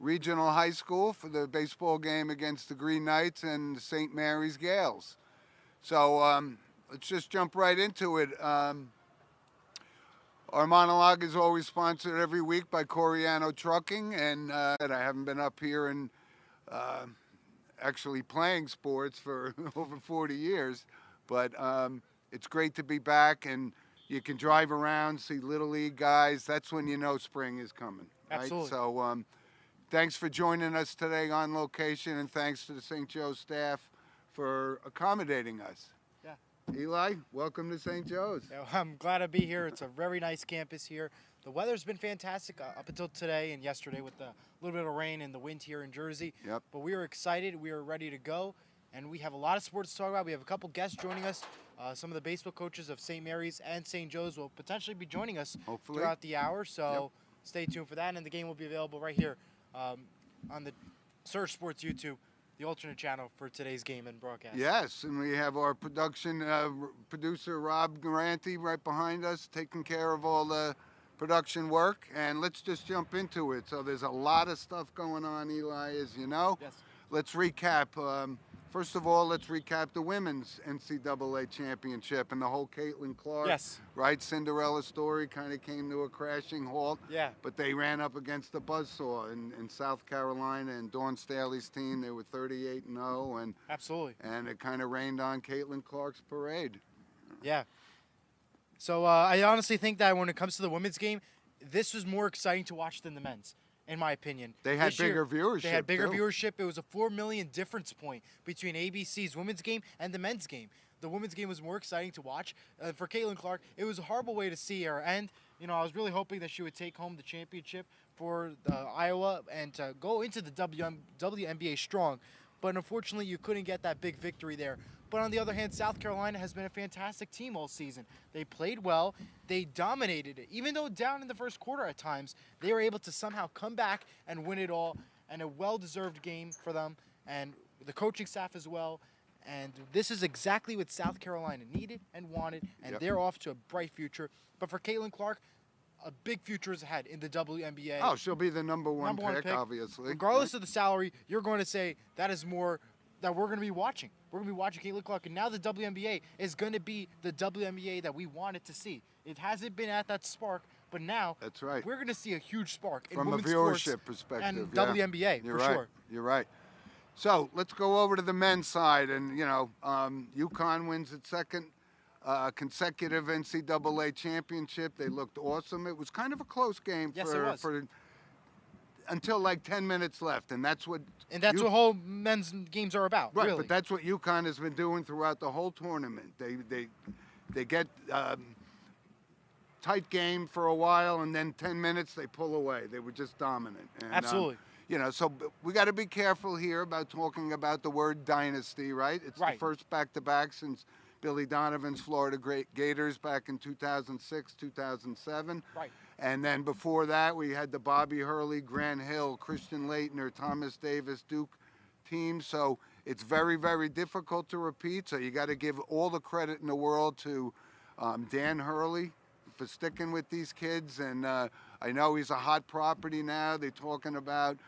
regional high school for the baseball game against the Green Knights and St. Mary's Gales. So let's just jump right into it. Our monologue is always sponsored every week by Coriano Trucking, and I haven't been up here and actually playing sports for over 40 years, but it's great to be back, and you can drive around, see Little League guys. That's when you know spring is coming, right? Absolutely. So thanks for joining us today on location, and thanks to the St. Joe's staff for accommodating us. Yeah. Eli, welcome to St. Joe's. Yeah, I'm glad to be here. It's a very nice campus here. The weather's been fantastic up until today and yesterday with the little bit of rain and the wind here in Jersey. Yep. But we are excited. We are ready to go. And we have a lot of sports to talk about. We have a couple guests joining us. Some of the baseball coaches of St. Mary's and St. Joe's will potentially be joining us Hopefully throughout the hour. So Yep. Stay tuned for that. And the game will be available right here on the Surge Sports YouTube, the alternate channel for today's game and broadcast. Yes, and we have our producer Rob Garanti right behind us, taking care of all the production work. And let's just jump into it. So there's a lot of stuff going on, Eli, as you know. Yes. Let's recap. First of all, let's recap the women's NCAA championship and the whole Caitlin Clark, Yes. right? Cinderella story kind of came to a crashing halt. Yeah. But they ran up against the buzzsaw in South Carolina, and Dawn Staley's team. They were 38-0, and Absolutely. it kind of rained on Caitlin Clark's parade. Yeah. So I honestly think that when it comes to the women's game, this was more exciting to watch than the men's, in my opinion. They had This year, bigger viewership. They had bigger too. viewership. It was a 4 million difference point between ABC's women's game and the men's game. The women's game was more exciting to watch. For Caitlin Clark, it was a horrible way to see her. And, I was really hoping that she would take home the championship for Iowa and to go into the WNBA strong. But unfortunately, you couldn't get that big victory there. But on the other hand, South Carolina has been a fantastic team all season. They played well. They dominated it. Even though down in the first quarter at times, they were able to somehow come back and win it all. And a well-deserved game for them and the coaching staff as well. And this is exactly what South Carolina needed and wanted, and Yep. they're off to a bright future. But for Caitlin Clark, a big future is ahead in the WNBA. Oh, she'll be the number one pick, pick. obviously. Regardless of the salary, you're going to say that is more that we're going to be watching. We're going to be watching Caitlin Clark, and now the WNBA is going to be the WNBA that we wanted to see. It hasn't been at that spark, but now That's right. we're going to see a huge spark in From a women's viewership sports perspective. and yeah. WNBA You're for right. sure. You're right. So let's go over to the men's side, and UConn wins its second consecutive NCAA championship. They looked awesome. It was kind of a close game Yes, it was. for until like 10 minutes left, and that's what what whole men's games are about. right. Really. But that's what UConn has been doing throughout the whole tournament. They get tight game for a while, and then 10 minutes they pull away. They were just dominant. And, Absolutely. So we got to be careful here about talking about the word dynasty, right? It's Right. the first back-to-back since Billy Donovan's Florida Gators back in 2006, 2007. Right. And then before that, we had the Bobby Hurley, Grant Hill, Christian Laettner, Thomas Davis, Duke teams. So it's very, very difficult to repeat. So you got to give all the credit in the world to Dan Hurley for sticking with these kids. And I know he's a hot property now. They're talking about,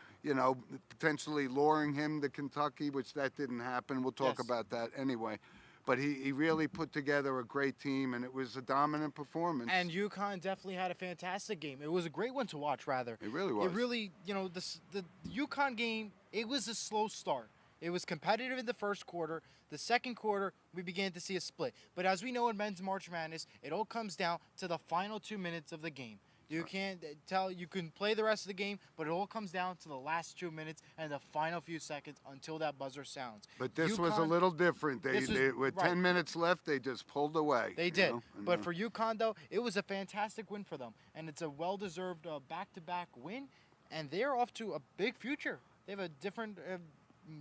potentially luring him to Kentucky, which that didn't happen. We'll talk Yes. about that anyway. But he really put together a great team, and it was a dominant performance. And UConn definitely had a fantastic game. It was a great one to watch, rather. It really was. It really, the UConn game, it was a slow start. It was competitive in the first quarter. The second quarter, we began to see a split. But as we know in men's March Madness, it all comes down to the final 2 minutes of the game. You can't tell, you can play the rest of the game, but it all comes down to the last 2 minutes and the final few seconds until that buzzer sounds. But this was a UConn, little different. this was- With right. 10 minutes left, they just pulled away. They did. And, But for UConn, though, it was a fantastic win for them. And it's a well-deserved back-to-back win. And they're off to a big future. They have a different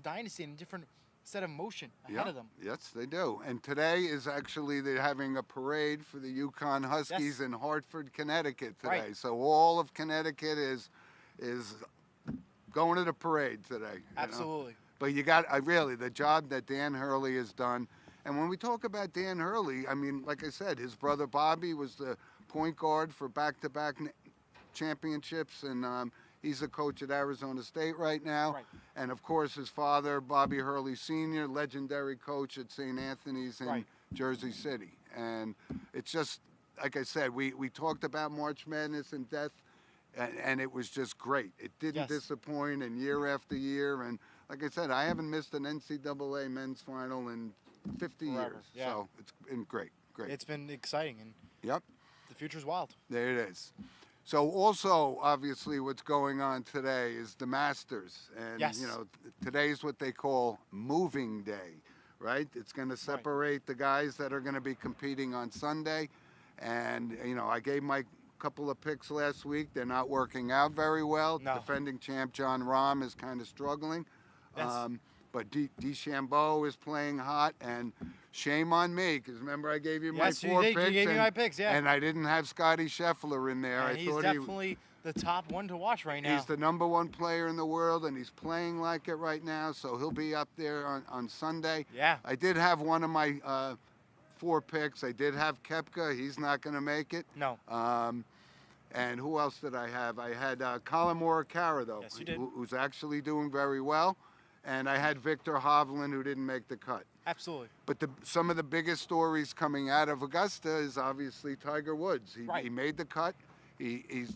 dynasty and a different set of motion ahead of them. Yes, they do. And today is actually they're having a parade for the Yukon Huskies in Hartford, Connecticut today. Right. So all of Connecticut is going to the parade today. Absolutely. But you got really the job that Dan Hurley has done. And when we talk about Dan Hurley, I mean, like I said, his brother Bobby was the point guard for back-to-back championships, and He's the coach at Arizona State right now. Right. And, of course, his father, Bobby Hurley Sr., legendary coach at St. Anthony's in Right. Jersey City. And it's just, like I said, we talked about March Madness and death, and it was just great. It didn't disappoint, and year after year. And, like I said, I haven't missed an NCAA men's final in 50 Forever, years. yeah. So it's been great. It's been exciting, and Yep. the future's wild. There it is. So also, obviously, what's going on today is the Masters. And, Yes. you know, today's what they call moving day, right? It's going to separate the guys that are going to be competing on Sunday. And, you know, I gave my couple of picks last week. They're not working out very well. No. Defending champ John Rahm is kind of struggling. Yes. But DeChambeau is playing hot, and shame on me, because remember I gave you my Yes, you four did. picks? You gave me my picks, yeah. And I didn't have Scotty Scheffler in there. And I he's thought definitely the top one to watch right now. he's the #1 player in the world, and he's playing like it right now, so he'll be up there on Sunday. Yeah. I did have one of my 4 picks. I did have Koepka. He's not going to make it. No. And who else did I have? I had Colin Morikawa, though, Yes, you did. who's actually doing very well. And I had Victor Hovland, who didn't make the cut. Absolutely. But some of the biggest stories coming out of Augusta is obviously Tiger Woods. He made the cut.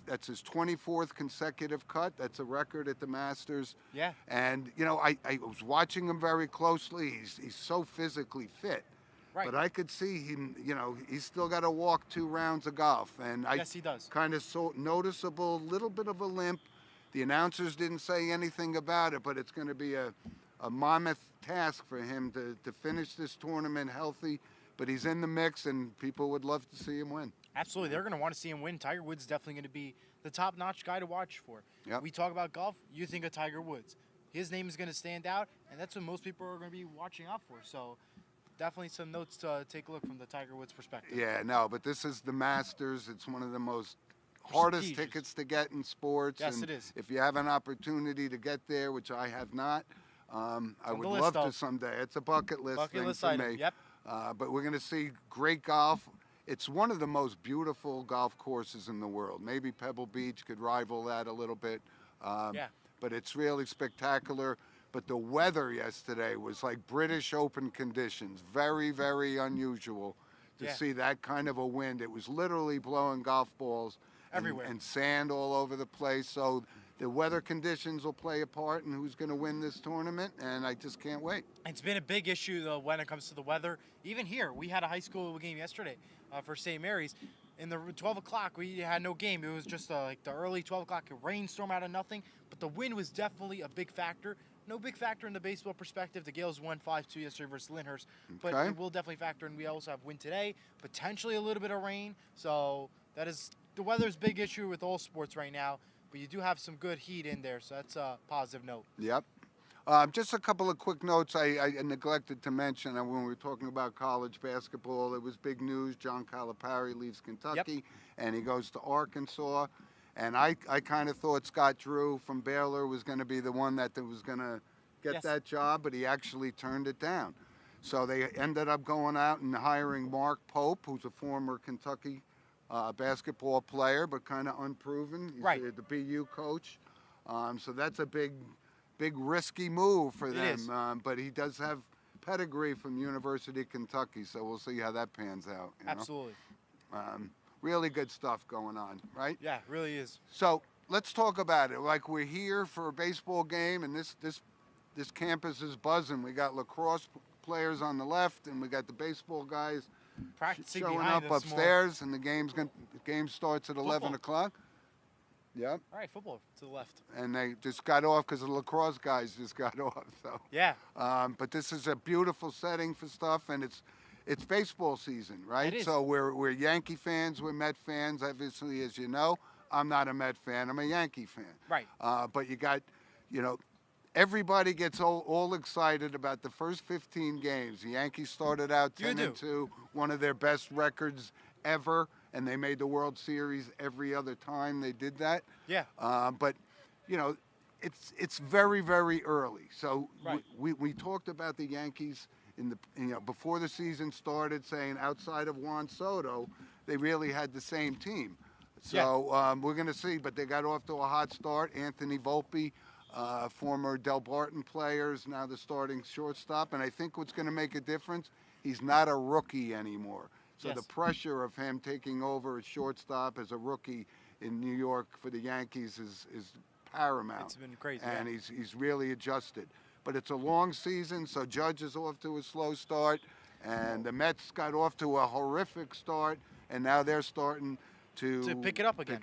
That's his 24th consecutive cut. That's a record at the Masters. Yeah. And, you know, I was watching him very closely. He's so physically fit. Right. But I could see him, you know, he's still got to walk 2 rounds of golf. And Yes, he does. Kind of so noticeable, little bit of a limp. The announcers didn't say anything about it, but it's going to be a mammoth task for him to finish this tournament healthy. But he's in the mix, and people would love to see him win. Absolutely. They're going to want to see him win. Tiger Woods definitely going to be the top-notch guy to watch for. Yep. We talk about golf, you think of Tiger Woods. His name is going to stand out, and that's what most people are going to be watching out for. So definitely some notes to take a look from the Tiger Woods perspective. Yeah, no, but this is the Masters. It's one of the most hardest Prestigious. tickets to get in sports. Yes, and it is. If you have an opportunity to get there, which I have not, I would the list, love though. to someday. It's a bucket list Bucket thing list for item, me. yep. But we're going to see great golf. It's one of the most beautiful golf courses in the world. Maybe Pebble Beach could rival that a little bit. Yeah. But it's really spectacular. But the weather yesterday was like British Open conditions. Very, very unusual to see that kind of a wind. It was literally blowing golf balls Everywhere. and sand all over the place. So the weather conditions will play a part in who's going to win this tournament, and I just can't wait. It's been a big issue, though, when it comes to the weather. Even here, we had a high school game yesterday for St. Mary's. In the 12 o'clock, we had no game. It was just like the early 12 o'clock rainstorm out of nothing. But the wind was definitely a big factor. No big factor in the baseball perspective. The Gales won 5-2 yesterday versus Lyndhurst. But Okay. it will definitely factor in. We also have wind today, potentially a little bit of rain. So the weather's a big issue with all sports right now. But you do have some good heat in there, so that's a positive note. Yep. Just a couple of quick notes I neglected to mention when we were talking about college basketball. It was big news. John Calipari leaves Kentucky, and he goes to Arkansas. And I kind of thought Scott Drew from Baylor was going to be the one that was going to get that job, but he actually turned it down. So they ended up going out and hiring Mark Pope, who's a former Kentucky basketball player, but kind of unproven. He's the BU coach. So that's a big risky move for them. is. But he does have pedigree from University of Kentucky, so we'll see how that pans out. You know? Absolutely. Really good stuff going on, right? Yeah, it really is. So let's talk about it. Like, we're here for a baseball game, and this campus is buzzing. We got lacrosse players on the left, and we got the baseball guys Practicing showing behind up us more. upstairs, and the game starts at 11 o'clock. Yep. All right, football to the left. And they just got off because the lacrosse guys just got off. So. Yeah. But this is a beautiful setting for stuff, and it's baseball season, right? It is. So we're Yankee fans, we're Met fans. Obviously, as you know, I'm not a Met fan. I'm a Yankee fan. Right. But you got, everybody gets all excited about the first 15 games. The Yankees started out 10-2, one of their best records ever, and they made the World Series every other time they did that. Yeah. But, it's very, very early. So Right. we talked about the Yankees before the season started, saying outside of Juan Soto, they really had the same team. So we're going to see, but they got off to a hot start. Anthony Volpe, former Del Barton player, is now the starting shortstop, and I think what's going to make a difference, he's not a rookie anymore. So the pressure of him taking over as shortstop as a rookie in New York for the Yankees is paramount. It's been crazy. And he's really adjusted. But it's a long season, so Judge is off to a slow start, and the Mets got off to a horrific start, and now they're starting to pick it up again.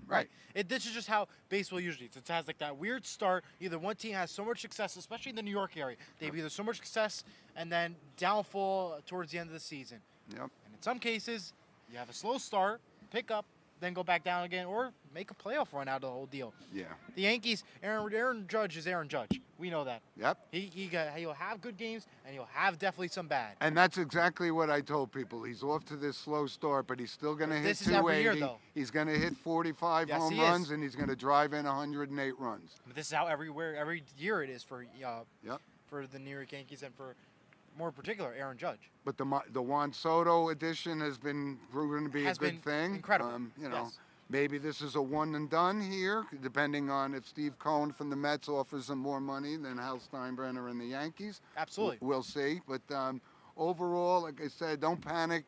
Right. This is just how baseball usually is. It has like that weird start. Either one team has so much success, especially in the New York area. They have either so much success and then downfall towards the end of the season. Yep. And in some cases, you have a slow start, pick up, then go back down again, or make a playoff run out of the whole deal. Yeah. The Yankees, Aaron Judge is Aaron Judge. We know that. Yep. He'll have good games, and he'll have definitely some bad. And that's exactly what I told people. He's off to this slow start, but he's still going to hit This is 280. every year, though. He's going to hit 45 Yes, home he runs, is. and he's going to drive in 108 runs. But this is how every year it is for Yep. for the New York Yankees and for more particular Aaron Judge. But the Juan Soto addition has been proven to be a good thing. Incredible. Yes. Maybe this is a one and done here, depending on if Steve Cohen from the Mets offers him more money than Hal Steinbrenner and the Yankees. Absolutely. We'll see. But overall, like I said, don't panic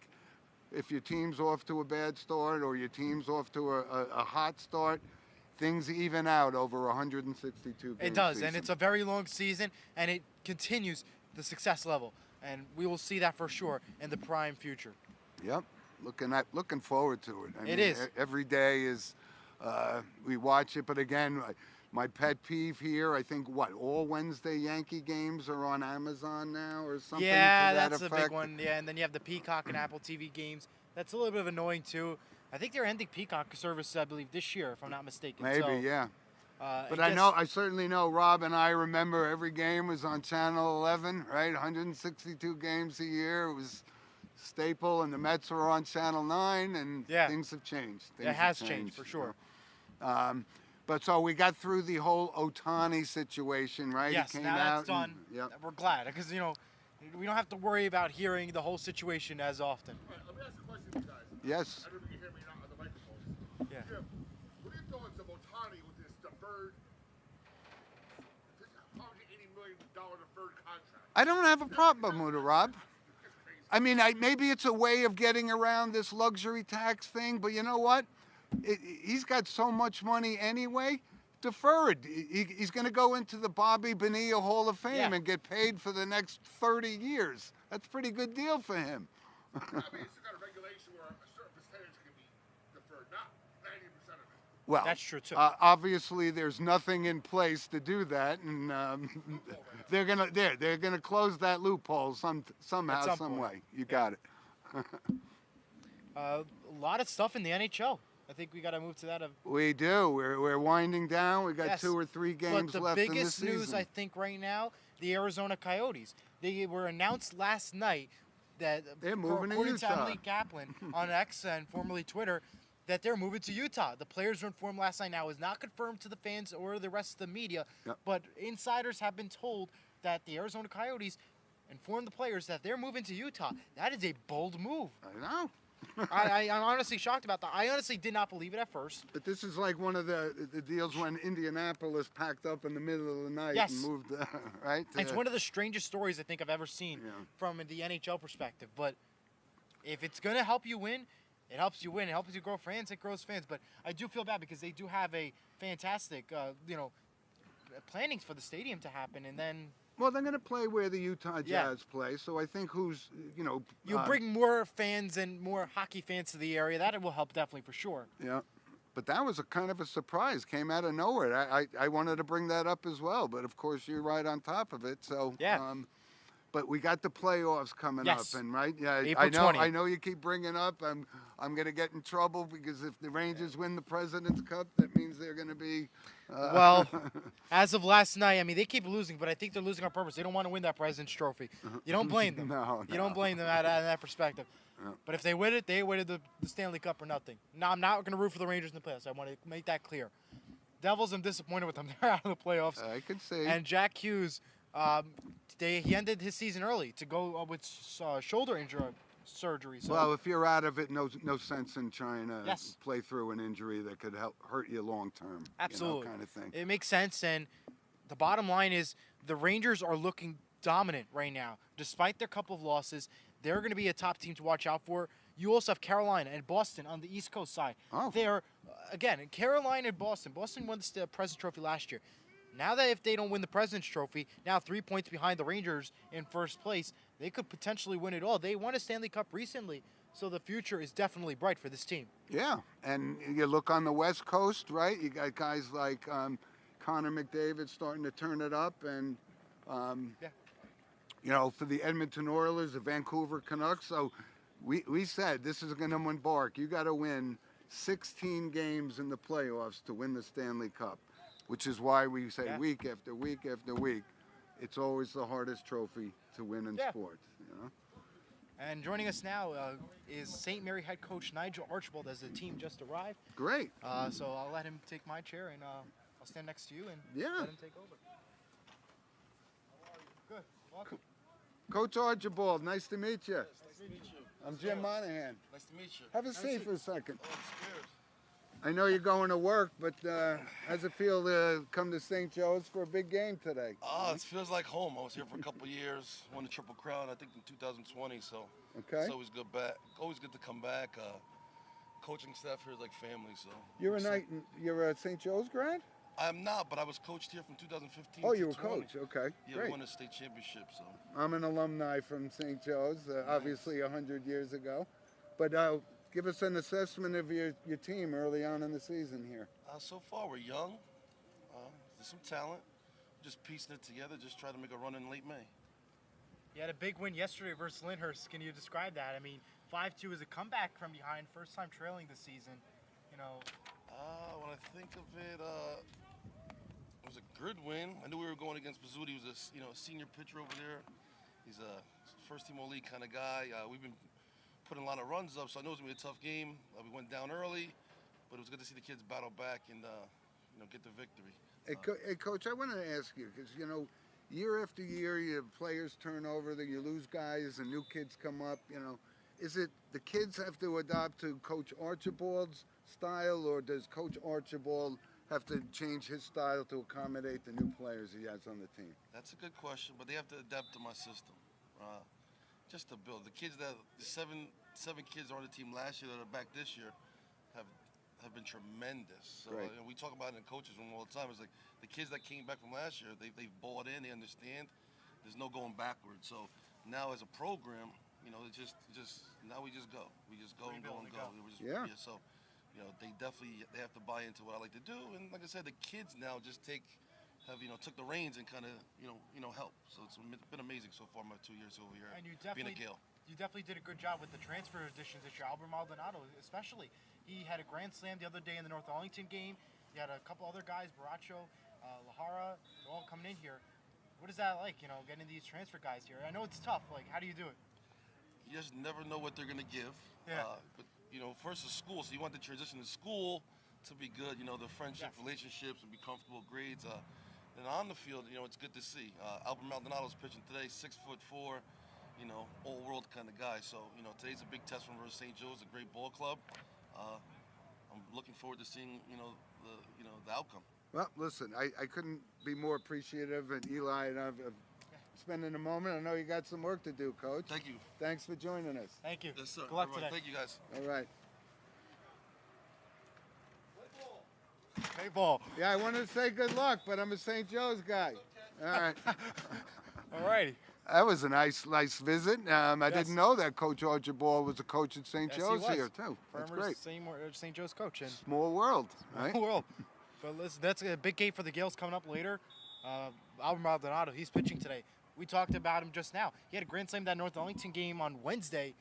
if your team's off to a bad start or your team's off to a hot start. Things even out over 162 games. It does, and it's a very long season, and it continues the success level, and we will see that for sure in the prime future. Yep. Looking forward to it. I mean, is. Every day is we watch it, but again, my pet peeve here, I think all Wednesday Yankee games are on Amazon now or something. Yeah, to that that's effect. a big one. Yeah, and then you have the Peacock and Apple TV games. That's a little bit of annoying too. I think they're ending Peacock service, I believe, this year, if I'm not mistaken. Maybe, so, yeah. But guess, I certainly know Rob and I remember every game was on Channel 11, right? 162 games a year. It was staple, and the Mets were on Channel 9, and things have changed. It has changed for sure. But so we got through the whole Ohtani situation, right? Yes, he came now out that's done. Yep. We're glad because we don't have to worry about hearing the whole situation as often. All right, let me ask a question to you guys. Yes. I don't know if you can hear me now on the microphone. Yeah. Jim, what are your thoughts of Ohtani with this deferred, this $180 million deferred contract? I don't have a problem with it, Rob. I mean, maybe it's a way of getting around this luxury tax thing, but you know what? He's got so much money anyway. Defer it. He's going to go into the Bobby Bonilla Hall of Fame and get paid for the next 30 years. That's a pretty good deal for him. I mean, it's got a regulation where a certain percentage can be deferred, not 90% of it. Well, That's true, too. Obviously, there's nothing in place to do that, and they're gonna close that loophole somehow, some some point. way. You got it. A lot of stuff in the NHL. I think we got to move to that. We do. We're winding down. We got Yes. 2 or 3 games But left the in the biggest season. news, I think, right now, the Arizona Coyotes. They were announced last night that, They're moving to according to Utah. Emily Kaplan on X and formerly Twitter, that they're moving to Utah. The players were informed last night. Now, it was not confirmed to the fans or the rest of the media, but insiders have been told that the Arizona Coyotes informed the players that they're moving to Utah. That is a bold move. I know. I'm honestly shocked about that. I honestly did not believe it at first. But this is like one of the deals when Indianapolis packed up in the middle of the night Yes. and moved, right? It's one of the strangest stories I think I've ever seen Yeah. from the NHL perspective. But if it's going to help you win, it helps you win. It helps you grow fans. It grows fans. But I do feel bad because they do have a fantastic, plannings for the stadium to happen. And then Well, they're going to play where the Utah Jazz play, so I think you bring more fans and more hockey fans to the area. That will help definitely for sure. Yeah. But that was a kind of a surprise. Came out of nowhere. I wanted to bring that up as well, but of course you're right on top of it. So Yeah. But we got the playoffs coming Yes. up, and right? Yeah, April I know. 20th. I know you keep bringing up. I'm going to get in trouble because if the Rangers win the President's Cup, that means they're going to be. Well, as of last night, I mean, they keep losing, but I think they're losing on purpose. They don't want to win that President's Trophy. You don't blame them. You don't blame them out of that perspective. But if they win it, they win the Stanley Cup or nothing. No, I'm not going to root for the Rangers in the playoffs. I want to make that clear. Devils, I'm disappointed with them. They're out of the playoffs. I can see. And Jack Hughes, he ended his season early to go with shoulder injury, surgery. So Well, if you're out of it, no sense in trying to Yes. play through an injury that could hurt you long term. absolutely, Kind of thing. it makes sense. And the bottom line is the Rangers are looking dominant right now, despite their couple of losses. They're going to be a top team to watch out for. You also have Carolina and Boston on the East Coast side. Oh. They're, again, Carolina and Boston. Boston won the President's Trophy last year. Now that if they don't win the President's Trophy, now 3 points behind the Rangers in first place, they could potentially win it all. They won a Stanley Cup recently, so the future is definitely bright for this team. Yeah, and you look on the West Coast, right? You got guys like Connor McDavid starting to turn it up, and for the Edmonton Oilers, the Vancouver Canucks. So we said this is going to embark. You got to win 16 games in the playoffs to win the Stanley Cup, which is why we say week after week after week, it's always the hardest trophy to win in sports. And joining us now is St. Mary head coach Nigel Archibald, as the team just arrived. Great. So I'll let him take my chair, and I'll stand next to you and let him take over. Good. Welcome. Coach Archibald, nice to meet you. Nice to meet you. I'm Jim Monahan. Nice to meet you. Have a seat for a second. Oh, I'm scared. I know you're going to work, but how's it feel to come to St. Joe's for a big game today? Oh, it feels like home. I was here for a couple of years. Won the Triple Crown, I think, in 2020. So Okay. it's always good back. Always good to come back. Coaching staff here is like family. So You're a St. Joe's grad? I'm not, but I was coached here from 2015. Oh, to you were 20. coach. Okay, Yeah, great. we won a state championship. So I'm an alumni from St. Joe's, obviously 100 years ago. But give us an assessment of your team early on in the season here. so far we're young. There's some talent. Just piecing it together. Just try to make a run in late May. You had a big win yesterday versus Lyndhurst. Can you describe that? I mean, 5-2 is a comeback from behind, first time trailing this season. When I think of it, it was a good win. I knew we were going against Pizzuti. He was a senior pitcher over there. He's a first-team all-league kind of guy. We've been putting a lot of runs up, so I know it was going to be a tough game. We went down early, but it was good to see the kids battle back and get the victory. Hey, Coach, I want to ask you, because, year after year, your players turn over, then you lose guys, and new kids come up, Is it the kids have to adopt to Coach Archibald's style, or does Coach Archibald have to change his style to accommodate the new players he has on the team? That's a good question, but they have to adapt to my system. Just to build. The seven kids on the team last year that are back this year have been tremendous. So Right. we talk about it in the coaches room all the time. It's like the kids that came back from last year, they've bought in, they understand. There's no going backwards. So now as a program, it's just now we just go. We just go and go and go. So they have to buy into what I like to do. And like I said, the kids now just took the reins and kind of help. So it's been amazing so far. My 2 years over here. And you being a Gale. definitely did a good job with the transfer additions this year. Albert Maldonado, especially, he had a grand slam the other day in the North Arlington game. You had a couple other guys, Baracho, Lahara, all coming in here. What is that like? Getting these transfer guys here. I know it's tough. Like, how do you do it? You just never know what they're going to give. Yeah. But first is school, so you want the transition to school to be good. The friendship, relationships, and be comfortable, grades. Then on the field, it's good to see. Albert Maldonado's pitching today, 6'4", all-world kind of guy. So today's a big test from St. Joe's, a great ball club. I'm looking forward to seeing the outcome. Well, listen, I couldn't be more appreciative, and Eli and I've spending a moment. I know you got some work to do, Coach. Thank you. Thanks for joining us. Thank you. Yes, sir. Good luck All right. today. Thank you, guys. All right. Hey, ball. Yeah, I wanted to say good luck, but I'm a St. Joe's guy. All right. All righty. That was a nice visit. I didn't know that Coach Archibald was a coach at St. Yes, Joe's he was. here, too. That's Farmers, great. St. Joe's coach. And Small world, right? Well, but listen, that's a big game for the Gales coming up later. Albert Maldonado, he's pitching today. We talked about him just now. He had a grand slam that North Arlington game on Wednesday.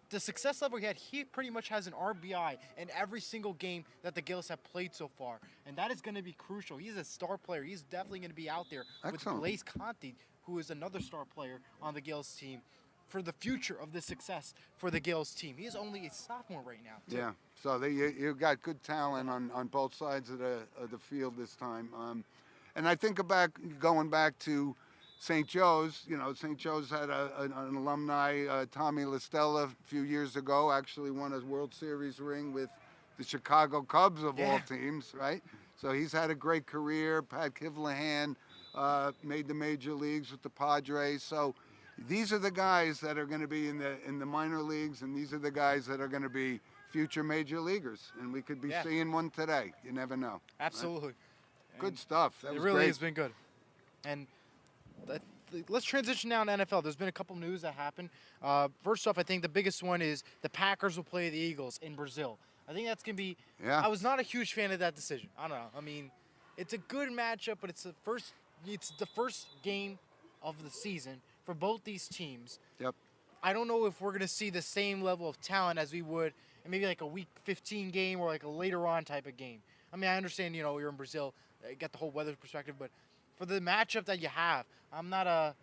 The success level he pretty much has an RBI in every single game that the Gales have played so far. And that is going to be crucial. He's a star player. He's definitely going to be out there Excellent. with Blaise Conti, who is another star player on the Gales team, for the future of the success for the Gales team. He is only a sophomore right now, too. Yeah. So you got good talent on both sides of the field this time. And I think going back to St. Joe's, St. Joe's had an alumni, Tommy LaStella, a few years ago, actually won a World Series ring with the Chicago Cubs of all teams, right? So he's had a great career. Pat Kivlahan made the major leagues with the Padres. So these are the guys that are going to be in the minor leagues, and these are the guys that are going to be future major leaguers. And we could be seeing one today. You never know. Absolutely. Right? Good stuff. That it was really great. has been good. And let's transition now to NFL. There's been a couple news that happened. First off, I think the biggest one is the Packers will play the Eagles in Brazil. I think that's going to be – I was not a huge fan of that decision. I don't know. I mean, it's a good matchup, but it's the first game of the season for both these teams. Yep. I don't know if we're going to see the same level of talent as we would in maybe like a Week 15 game or like a later on type of game. I mean, I understand, you're in Brazil, you got the whole weather perspective, but for the matchup that you have, I'm not a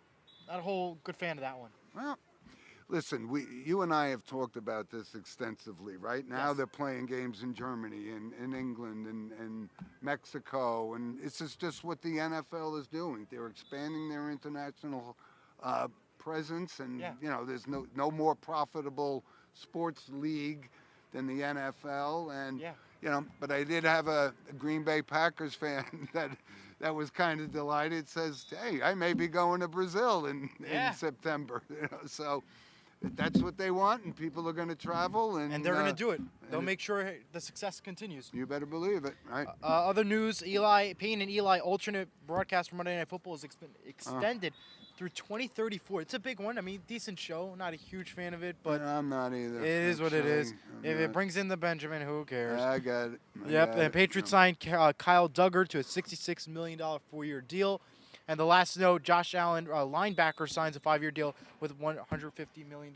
whole good fan of that one. Well, listen, you and I have talked about this extensively, right? Now they're playing games in Germany and in England and Mexico, and this is just what the NFL is doing. They're expanding their international presence, and there's no more profitable sports league than the NFL, and but I did have a Green Bay Packers fan that was kind of delighted. Says, "Hey, I may be going to Brazil in September." So that's what they want, and people are going to travel, and they're going to do it. They'll make sure the success continues. You better believe it, right? Other news: Payne and Eli alternate broadcast for Monday Night Football is extended through 2034. It's a big one. I mean, decent show. Not a huge fan of it, but I'm not either. It is what it is. If it brings in the Benjamin, who cares? I got it. And Patriots signed Kyle Duggar to a $66 million 4-year deal. And the last note, Josh Allen, linebacker, signs a 5-year deal with $150 million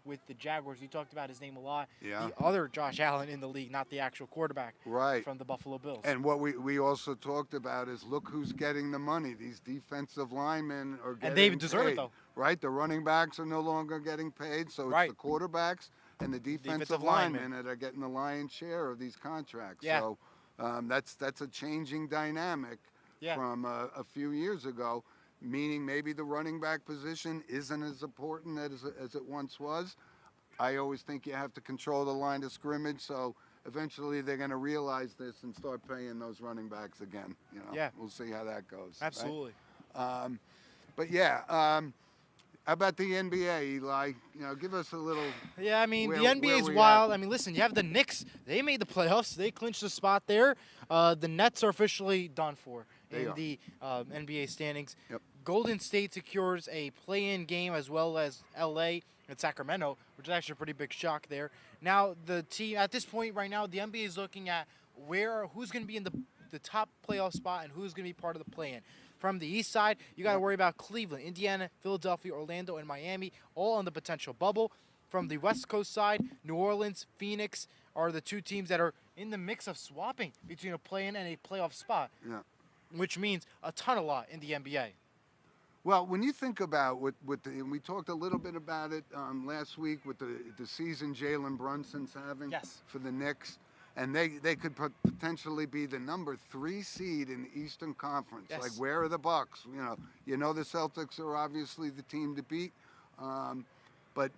with the Jaguars. We talked about his name a lot. Yeah. The other Josh Allen in the league, not the actual quarterback from the Buffalo Bills. And what we also talked about is look who's getting the money. These defensive linemen are getting paid. And they deserve it, though. Right? The running backs are no longer getting paid, so it's the quarterbacks and the defensive linemen that are getting the lion's share of these contracts. Yeah. So that's a changing dynamic from a few years ago, meaning maybe the running back position isn't as important as it once was. I always think you have to control the line of scrimmage, so eventually they're going to realize this and start paying those running backs again. We'll see how that goes. Absolutely. Right? How about the NBA, Eli? Give us a little. Yeah, I mean, the NBA is wild. I mean, listen, you have the Knicks. They made the playoffs. They clinched the spot there. The Nets are officially done for in the NBA standings. Yep. Golden State secures a play-in game as well as LA and Sacramento, which is actually a pretty big shock there. Now, the team at this point right now, the NBA is looking at who's going to be in the top playoff spot and who's going to be part of the play-in. From the east side, you got to worry about Cleveland, Indiana, Philadelphia, Orlando, and Miami, all on the potential bubble. From the west coast side, New Orleans, Phoenix are the two teams that are in the mix of swapping between a play-in and a playoff spot, which means a ton of lot in the NBA. Well, when you think about and we talked a little bit about it last week with the season Jalen Brunson's having for the Knicks. And they could potentially be the number 3 seed in the Eastern Conference. Yes. Like, where are the Bucks? The Celtics are obviously the team to beat. But,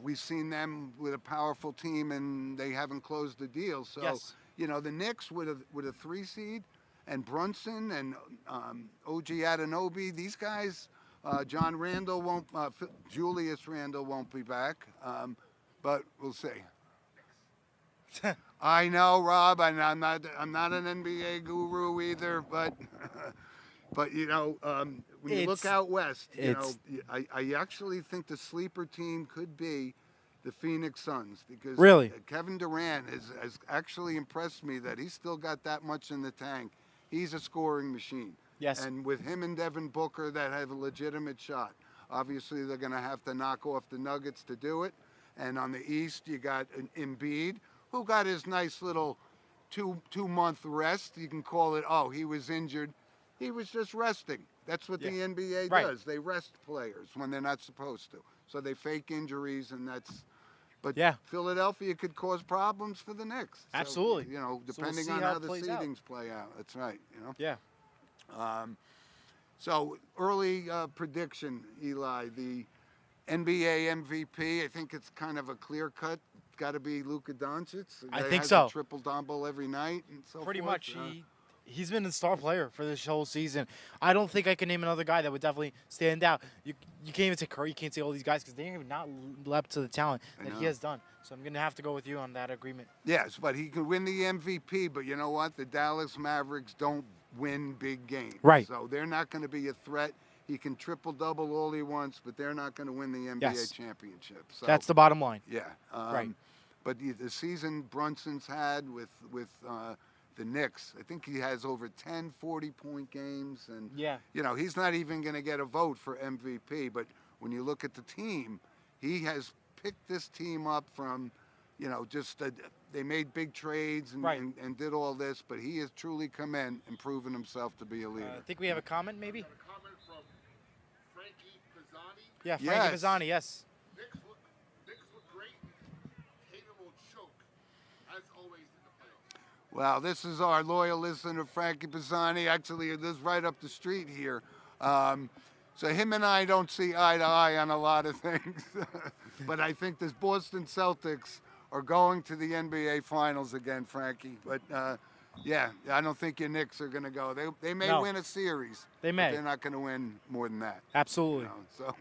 we've seen them with a powerful team, and they haven't closed the deal. So, the Knicks with a 3 seed, and Brunson and OG Anunoby, these guys, John Randall Julius Randle won't be back. But we'll see. I know, Rob. I'm not an NBA guru either, but when you look out west, I actually think the sleeper team could be the Phoenix Suns because Kevin Durant has actually impressed me that he's still got that much in the tank. He's a scoring machine. Yes. And with him and Devin Booker, that have a legitimate shot. Obviously, they're going to have to knock off the Nuggets to do it. And on the East, you got Embiid, who got his nice little two-month rest. You can call it, he was injured. He was just resting. That's what the NBA does. They rest players when they're not supposed to. So they fake injuries, and that's – but Philadelphia could cause problems for the Knicks. So, absolutely. Depending on how the seedings play out. That's right, Yeah. So early prediction, Eli, the NBA MVP. I think it's kind of a clear cut. Got to be Luka Doncic. I He think has so. A triple double every night and so Pretty forth. much. He's been the star player for this whole season. I don't think I can name another guy that would definitely stand out. You can't even say Curry. You can't say all these guys because they have not leapt to the talent that he has done. So I'm going to have to go with you on that agreement. Yes, but he could win the MVP. But you know what? The Dallas Mavericks don't win big games. Right. So they're not going to be a threat. He can triple-double all he wants, but they're not going to win the NBA championship. So that's the bottom line. Yeah. Right. But the season Brunson's had with the Knicks, I think he has over 10 40-point games. And, you know, he's not even going to get a vote for MVP. But when you look at the team, he has picked this team up from, you know, just they made big trades and did all this. But he has truly come in and proven himself to be a leader. I think we have a comment, maybe? A comment from Frankie Pizzani. Yeah, Frankie Pizzani, yes. Knicks look great. Tatum will choke, as always in the playoffs. Well, this is our loyal listener, Frankie Pisani. Actually, he lives right up the street here. So him and I don't see eye to eye on a lot of things. But I think the Boston Celtics are going to the NBA Finals again, Frankie. But, yeah, I don't think your Knicks are going to go. They may win a series. They may. But they're not going to win more than that. Absolutely. You know, so,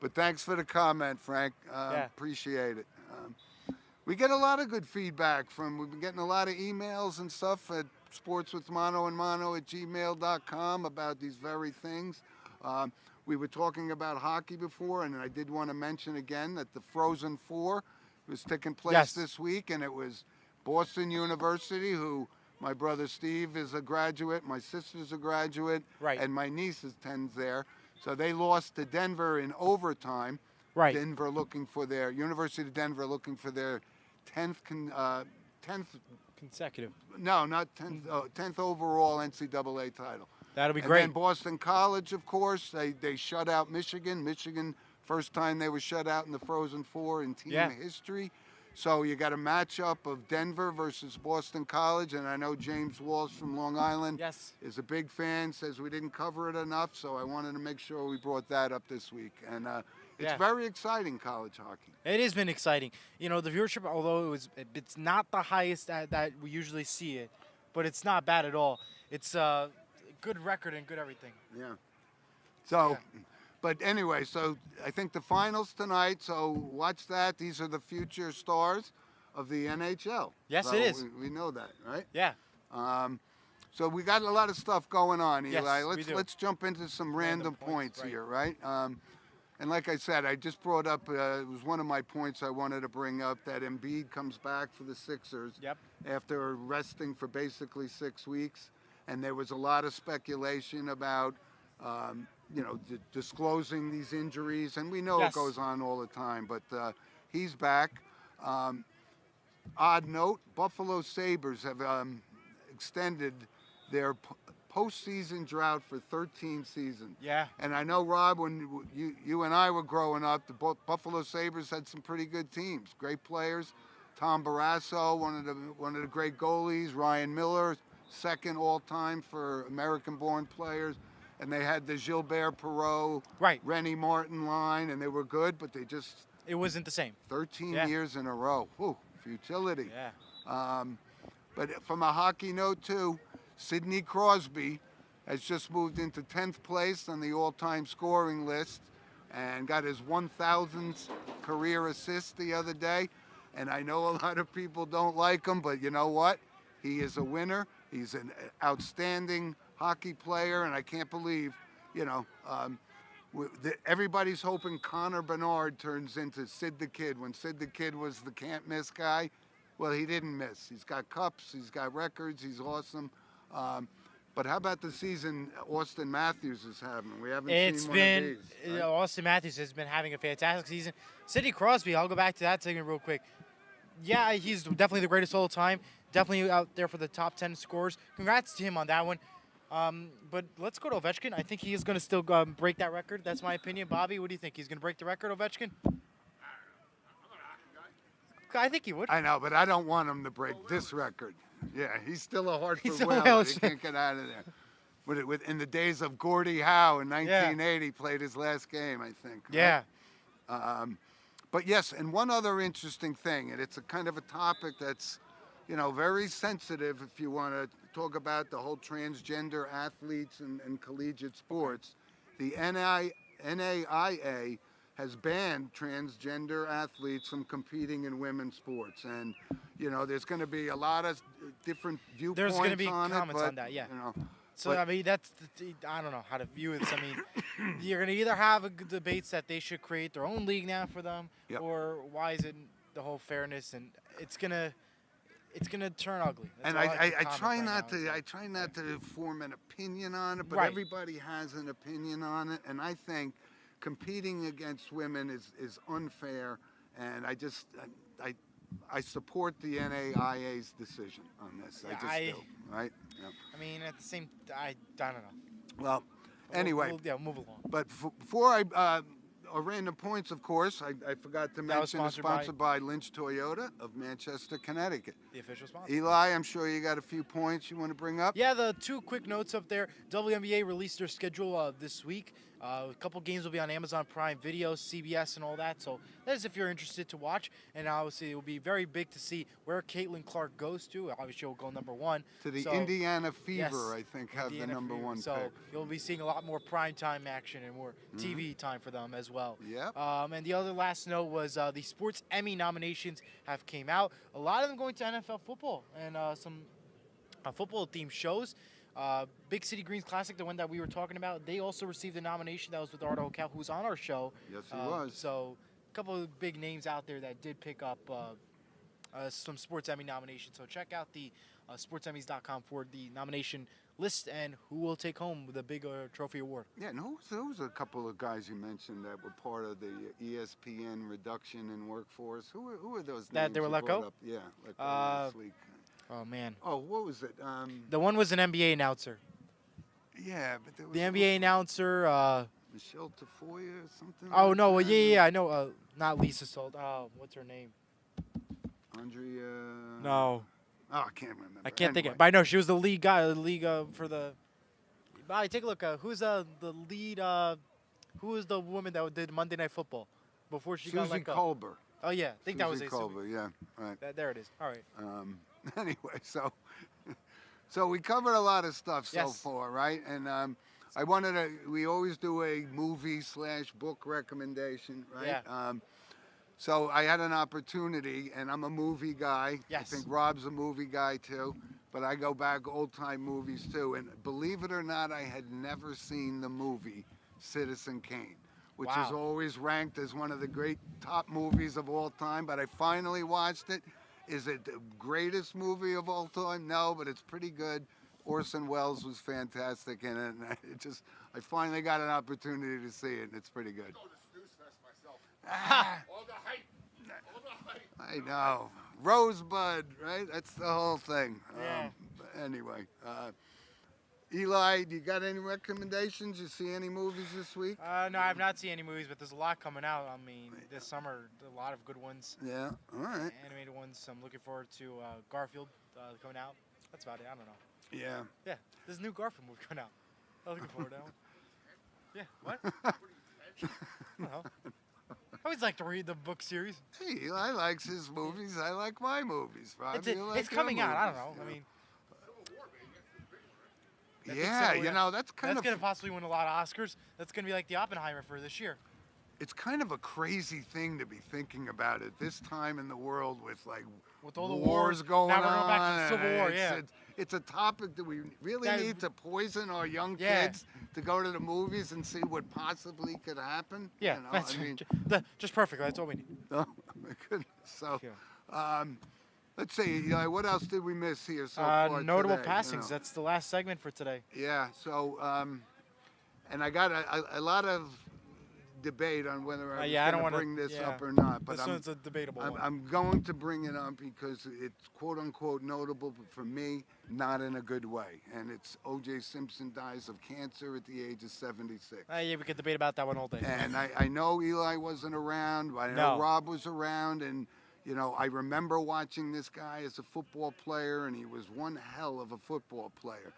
but thanks for the comment, Frank. Appreciate it. We get a lot of good feedback we've been getting a lot of emails and stuff at sportswithmono@gmail.com about these very things. We were talking about hockey before, and I did want to mention again that the Frozen Four was taking place this week, and it was Boston University, who my brother Steve is a graduate, my sister's a graduate, and my niece attends there. So they lost to Denver in overtime. Right. Denver looking for their University of Denver looking for their 10th consecutive. No, not 10th. 10th overall NCAA title. That'll be and great. And then Boston College, of course, they shut out Michigan. Michigan, first time they were shut out in the Frozen Four in team history. So you got a matchup of Denver versus Boston College, and I know James Walsh from Long Island is a big fan, says we didn't cover it enough, so I wanted to make sure we brought that up this week. And it's very exciting, college hockey. It has been exciting. You know, the viewership, although it's not the highest that we usually see it, but it's not bad at all. It's a good record and good everything. Yeah. So... But anyway, so I think the finals tonight, so watch that. These are the future stars of the NHL. Yes, so it is. We know that, right? Yeah. So we got a lot of stuff going on, Eli. Yes, let's jump into some random points here, right? And like I said, I just brought up, it was one of my points I wanted to bring up, that Embiid comes back for the Sixers after resting for basically 6 weeks. And there was a lot of speculation about you know, disclosing these injuries, and we know it goes on all the time, but he's back. Odd note, Buffalo Sabres have extended their postseason drought for 13 seasons. Yeah. And I know, Rob, when you and I were growing up, the Buffalo Sabres had some pretty good teams, great players. Tom Barrasso, one of the great goalies. Ryan Miller, second all-time for American-born players. And they had the Gilbert Perreault, Rennie Martin line, and they were good, but they just... It wasn't the same. 13 years in a row. Whew, futility. Yeah. But from a hockey note, too, Sidney Crosby has just moved into 10th place on the all-time scoring list and got his 1,000th career assist the other day. And I know a lot of people don't like him, but you know what? He is a winner. He's an outstanding hockey player, and I can't believe, you know, everybody's hoping Connor Bernard turns into Sid the Kid. When Sid the Kid was the can't-miss guy, well, he didn't miss. He's got cups, he's got records, he's awesome. But how about the season Austin Matthews is having? We haven't seen one of these. Right? Austin Matthews has been having a fantastic season. Sidney Crosby, I'll go back to that segment real quick. Yeah, he's definitely the greatest of all time. Definitely out there for the top 10 scorers. Congrats to him on that one. But let's go to Ovechkin. I think he is going to still break that record. That's my opinion. Bobby, what do you think? He's going to break the record, Ovechkin? I think he would. I know, but I don't want him to break this record. Yeah, he's still a Hartford Whaler. He can't get out of there. in the days of Gordie Howe in 1980, played his last game, I think. Right? Yeah. But yes, and one other interesting thing, and it's a kind of a topic that's, very sensitive if you want to talk about the whole transgender athletes and collegiate sports. The NAIA has banned transgender athletes from competing in women's sports, and there's going to be a lot of different viewpoints on it. There's going to be comments on that, yeah. So, but- I mean, I don't know how to view this. I mean, you're going to either have debates that they should create their own league now for them, Yep. or why is it the whole fairness, and it's going to turn ugly. That's And all I can comment try right not now. to I try not to form an opinion on it, but Right. everybody has an opinion on it, and I think competing against women is unfair, and I support the NAIA's decision on this. Yeah, I just do, right? Yeah. I mean, at the same, I don't know. Well, We'll- anyway, we'll move along. but before our random points, of course, I forgot to That was mention it's sponsored by- sponsored by Lynch Toyota of Manchester, Connecticut. The official sponsor. Eli, I'm sure you got a few points you want to bring up. Yeah, the two quick notes up there. WNBA released their schedule this week. A couple games will be on Amazon Prime Video, CBS, and all that. So that is if you're interested to watch. And obviously, it will be very big to see where Caitlin Clark goes to. Obviously, will go number one. To the So- Indiana Fever, Yes, I think, have the Indiana number Fever. one So pick. you'll be seeing a lot more prime time action and more TV time for them as well. Yep. And the other last note was the Sports Emmy nominations have came out. A lot of them going to NFL football and some football-themed shows. Big City Greens Classic, the one that we were talking about, they also received a nomination. That was with Ardo Cal, who was on our show. Yes, he was. So a couple of big names out there that did pick up some Sports Emmy nominations. So check out the sportsemmys.com for the nomination list and who will take home the big trophy award. Yeah, and who was a couple of guys you mentioned that were part of the ESPN reduction in workforce? Who were those That names they were you let brought go? up? Yeah, let go last week. Oh, man. Oh, what was it? The one was an NBA announcer. Yeah, but there was The NBA announcer. Michelle Tafoya or something. Oh, like no. that? Yeah, I know. Not Lisa Salt. What's her name? Andrea. No. Oh, I can't remember. I can't think of Anyway. it. But I know she was the lead guy, for the. Bobby, take a look. Who's the lead? Who was the woman that did Monday Night Football before she got Susie let go? Colbert. Oh yeah, I think that was Susie it. Colbert, yeah, right. There it is. All right. Anyway, so we covered a lot of stuff so Yes. far, right? And we always do a movie/book recommendation, right? Yeah. So I had an opportunity, and I'm a movie guy. Yes. I think Rob's a movie guy too, but I go back old-time movies too. And believe it or not, I had never seen the movie Citizen Kane, which is Wow. always ranked as one of the great top movies of all time. But I finally watched it. Is it the greatest movie of all time? No, but it's pretty good. Orson Welles was fantastic in it, and I finally got an opportunity to see it, and it's pretty good. Go to Snooze Fest myself. All the hype. All the hype. I know. Rosebud, right? That's the whole thing. Yeah. But anyway, Eli, do you got any recommendations? You see any movies this week? No, I've not seen any movies, but there's a lot coming out. I mean, this summer, a lot of good ones, Yeah, all right. animated ones. I'm looking forward to Garfield coming out. That's about it. I don't know. Yeah. Yeah, there's a new Garfield movie coming out. I'm looking forward to that one. Yeah, what? I don't know. I always like to read the book series. Hey, Eli likes his movies. I like my movies. Rob, you like It's your coming out. I don't movies, know. I you mean, know. I think Yeah, so, you know, that's kind that's of gonna possibly win a lot of Oscars. That's gonna be like the Oppenheimer for this year. it's kind of a crazy thing to be thinking about at this time in the world with With all the wars wars going now we're on. going back to the Civil War. and Yeah. it's a topic that we really That- need to poison our young Yeah. kids to go to the movies and see what possibly could happen. Yeah, you know? that's I mean, just perfect. That's all we need. oh my goodness. So, Yeah. let's see. Eli, what else did we miss here so far Notable today, passings. you know? That's the last segment for today. Yeah. So, and I got a lot of debate on whether I was yeah, I don't going to wanna- bring this yeah. up or not. But This one's a debatable one. I'm going to bring it up because it's quote unquote notable, but for me, not in a good way. And it's O.J. Simpson dies of cancer at the age of 76. Yeah, we could debate about that one all day. And I know Eli wasn't around, but I know No. Rob was around, and you know I remember watching this guy as a football player, and he was one hell of a football player.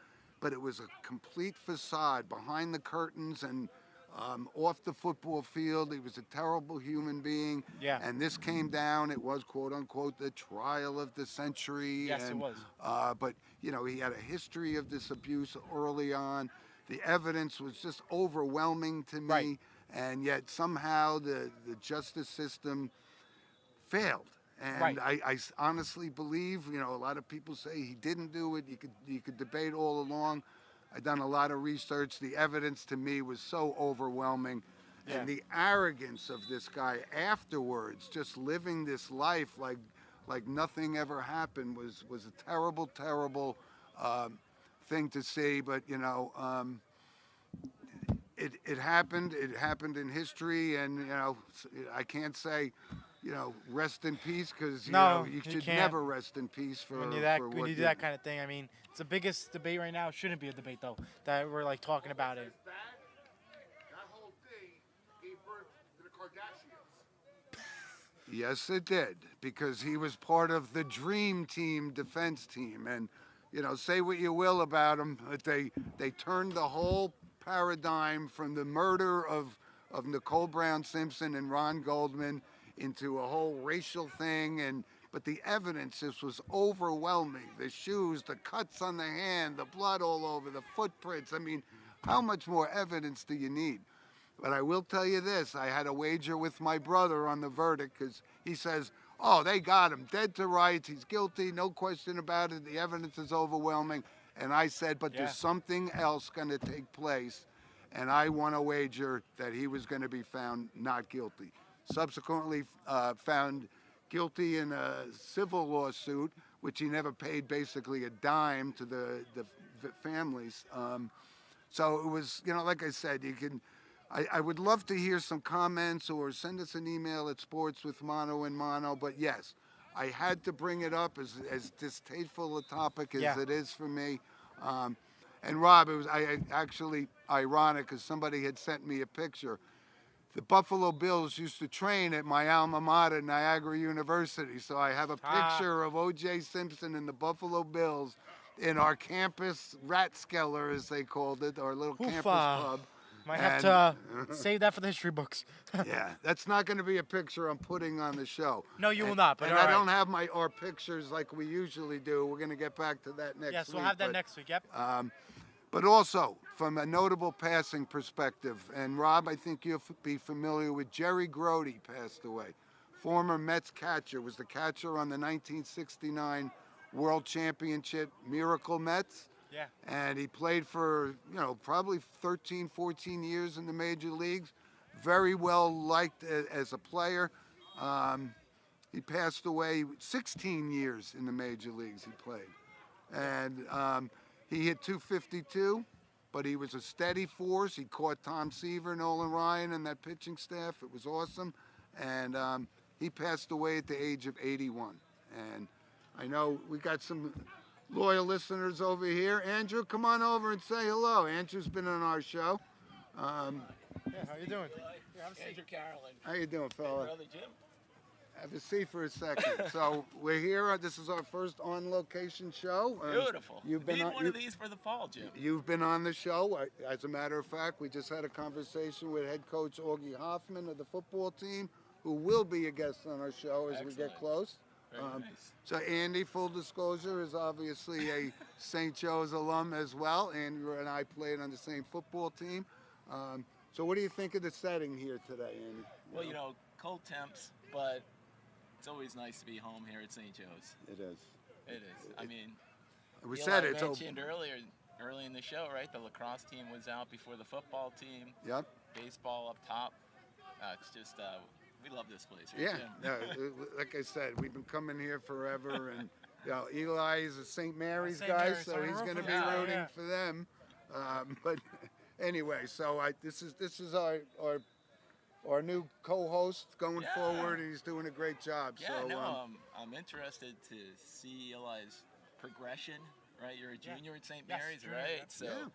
but it was a complete facade behind the curtains and off the football field. He was a terrible human being. Yeah. And this came down. It was, quote unquote, the trial of the century. Yes, and, it was. But, you know, he had a history of this abuse early on. The evidence was just overwhelming to me. Right. And yet somehow the justice system failed. And Right. I honestly believe, you know, a lot of people say he didn't do it. You could debate all along. I've done a lot of research. The evidence to me was so overwhelming. Yeah. And the arrogance of this guy afterwards, just living this life like nothing ever happened, was a terrible, terrible thing to see. But, you know, it happened. It happened in history. And, you know, I can't say, you know, rest in peace, because you should can't. never rest in peace for When you do that kind of thing. I mean, it's the biggest debate right now. It shouldn't be a debate, though, that we're like talking about it. That whole thing gave birth to the Kardashians. Yes, it did, because he was part of the dream team defense team. And, you know, say what you will about him, but they turned the whole paradigm from the murder of Nicole Brown Simpson and Ron Goldman into a whole racial thing. But the evidence just was overwhelming. The shoes, the cuts on the hand, the blood all over, the footprints. I mean, how much more evidence do you need? But I will tell you this, I had a wager with my brother on the verdict, because he says, oh, they got him dead to rights, he's guilty, no question about it, the evidence is overwhelming. And I said, but there's something else going to take place, and I won a wager that he was going to be found not guilty. Subsequently found guilty in a civil lawsuit, which he never paid basically a dime to the families. So it was, you know, like I said, you can. I would love to hear some comments, or send us an email at sportswithmono and mono. But yes, I had to bring it up, as distasteful a topic as it is for me. And Rob, it was actually ironic, because somebody had sent me a picture. The Buffalo Bills used to train at my alma mater, Niagara University. So I have a picture of O.J. Simpson and the Buffalo Bills in our campus Ratskeller, as they called it, our little campus pub. Might have to save that for the history books. Yeah, that's not going to be a picture I'm putting on the show. No, you will not. But and I don't have our pictures like we usually do. We're going to get back to that next week. Yes, we'll have that next week. Yep. But also, from a notable passing perspective, and Rob, I think you'll be familiar with Jerry Grody, passed away. Former Mets catcher, was the catcher on the 1969 World Championship Miracle Mets. Yeah. And he played for, you know, probably 13, 14 years in the major leagues. Very well liked as a player. He passed away 16 years in the major leagues he played. And he hit .252, but he was a steady force. He caught Tom Seaver, Nolan Ryan, and that pitching staff. It was awesome. And he passed away at the age of 81. And I know we got some loyal listeners over here. Andrew, come on over and say hello. Andrew's been on our show. Yeah, how you doing? Andrew Carolyn. How you doing, fella? Brother Jim. Have a seat for a second. So we're here. This is our first on-location show. Beautiful. You've been Need on, one of these for the fall, Jim. You've been on the show. As a matter of fact, we just had a conversation with head coach Augie Hoffman of the football team, who will be a guest on our show as we get close. Very nice. So Andy, full disclosure, is obviously a St. Joe's alum as well. Andrew and I played on the same football team. So what do you think of the setting here today, Andy? Well, you know, cold temps, but it's always nice to be home here at St. Joe's. It is. It is. I mean, We Eli said it's mentioned early in the show, right? The lacrosse team was out before the football team. Yep. Baseball up top. It's just, we love this place, right, Yeah. Jim? Like I said, we've been coming here forever, and you know, Eli is a St. Mary's St. guy, Mary's, so so he's we're going to be from- rooting yeah. for them. But anyway, so this is our new co-host going Yeah. forward, and he's doing a great job. Yeah, so, no, I'm interested to see Eli's progression, right? You're a junior at St. Yes, Mary's, junior, right? yeah. So, Yeah.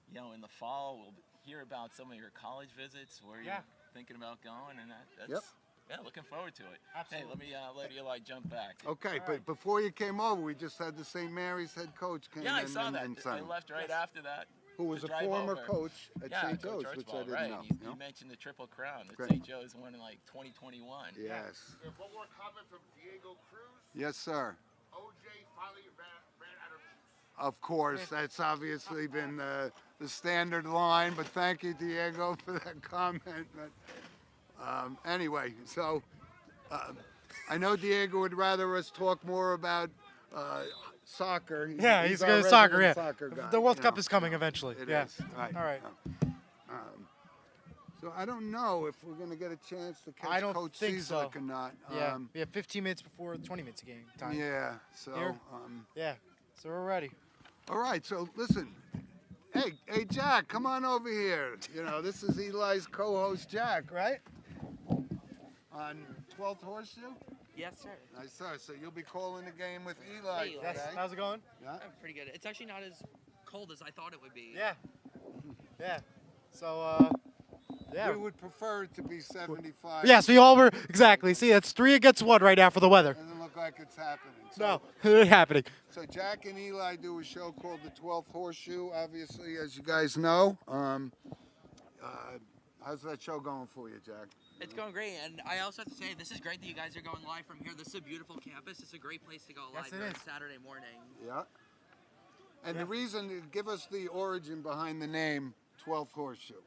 you know, in the fall, we'll hear about some of your college visits, where you're thinking about going, and that's Yeah, looking forward to it. Absolutely. Hey, let me let Eli jump back. Okay, All but right. before you came over, we just had the St. Mary's head coach came Yeah, I in saw and, that. and I signed, left right after that. who was to a drive former over. coach at Yeah, St. Coach Joe's, which I Archibald, didn't right. know. You mentioned the Triple Crown that Great. St. Joe's won in like 2021. Yes. One more comment from Diego Cruz. Yes, sir. OJ finally ran out of juice. Of course, that's obviously been the standard line, but thank you, Diego, for that comment. But, anyway, so I know Diego would rather us talk more about soccer. Yeah, he's our going to soccer. resident Yeah, soccer guy, the World you Cup know. is coming eventually. It yeah. is. Right. All right. So I don't know if we're going to get a chance to catch I don't Coach think so. Cizek or not. Yeah. We have 15 minutes before 20 minutes of game time. Yeah. So. Here? Yeah. So we're ready. All right, so listen. Hey, Jack, come on over here. You know, this is Eli's co-host, Jack, right? On 12th Horseshoe? Yes, sir. Nice, sir. So you'll be calling the game with Eli Hey, Eli. today. Yes. How's it going? Yeah? I'm pretty good. It's actually not as cold as I thought it would be. Yeah. Yeah. So, yeah. We would prefer it to be 75. Yeah, so you all were, exactly. See, that's 3 against 1 right now for the weather. Doesn't look like it's happening. No, So, it ain't happening. so Jack and Eli do a show called the 12th Horseshoe, obviously, as you guys know. How's that show going for you, Jack? It's going great, and I also have to say, this is great that you guys are going live from here. This is a beautiful campus. It's a great place to go Yes, live it during is. Saturday morning. Yeah. And Yeah. the reason, give us the origin behind the name 12th Horseshoe.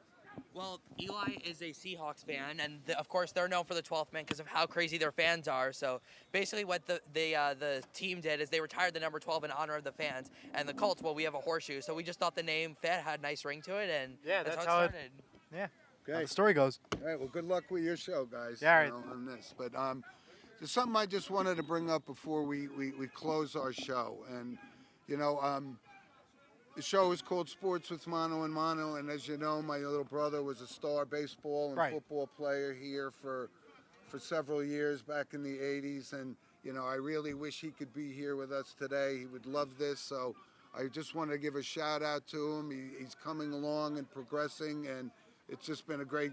Well, Eli is a Seahawks fan, and of course they're known for the 12th man because of how crazy their fans are. So basically, what the team did is they retired the number 12 in honor of the fans. And the Colts, well, we have a horseshoe, so we just thought the name fit had a nice ring to it, and Yeah, that's that's how how it it- started. Yeah. How Okay. the story goes. All right. Well, good luck with your show, guys. Yeah, you all right. know, on this. But there's something I just wanted to bring up before we close our show. And you know, the show is called Sports with Mono and Mono. And as you know, my little brother was a star baseball and Right. football player here for several years back in the 80s. And you know, I really wish he could be here with us today. He would love this. So I just want to give a shout out to him. He's coming along and progressing, and it's just been a great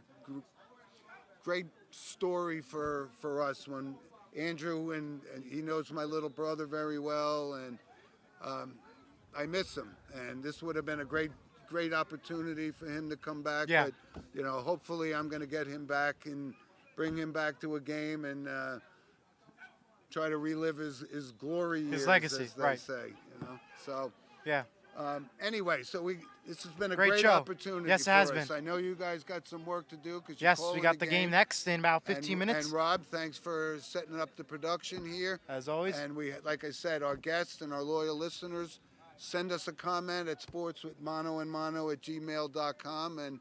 story for us. When Andrew and he knows my little brother very well, and I miss him. And this would have been a great opportunity for him to come back. Yeah. But you know, hopefully I'm going to get him back and bring him back to a game and try to relive his glory years, legacy, as they right. say. You know, so. Yeah. Anyway, so this has been a Great great show. opportunity Yes, it for has us. been. I know you guys got some work to do because Yes, we got the game next in about 15 minutes. And Rob, thanks for setting up the production here. As always. And we, like I said, our guests and our loyal listeners, send us a comment at sportswithmonoandmono@gmail.com, and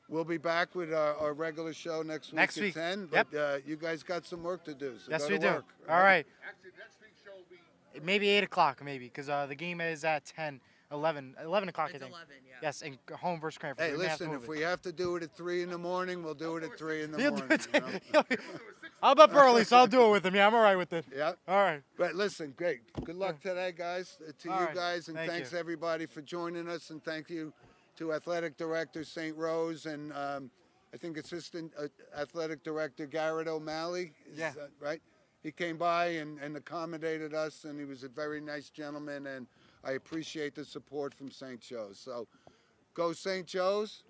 we'll be back with our regular show next week at 10. But you guys got some work to do, so Yes, go we to do. work, All right. Actually, next week's show will be Maybe 8 o'clock, maybe, because the game is at 10, 11 o'clock, It's I think. 11, yeah. Yes, and home versus Cranford. Hey, We may have to listen, move if it. we have to do it at 3 in the morning, we'll do it at 3 in the He'll do morning. it. You know? I'm up early, so I'll do it with him. Yeah, I'm all right with it. Yeah. All right. But listen, great. Good luck today, guys, to All you right. guys, and Thank thanks you. everybody for joining us, and thank you to Athletic Director St. Rose and I think Assistant Athletic Director Garrett O'Malley. Yeah. Right? He came by and accommodated us, and he was a very nice gentleman, and I appreciate the support from St. Joe's. So go St. Joe's.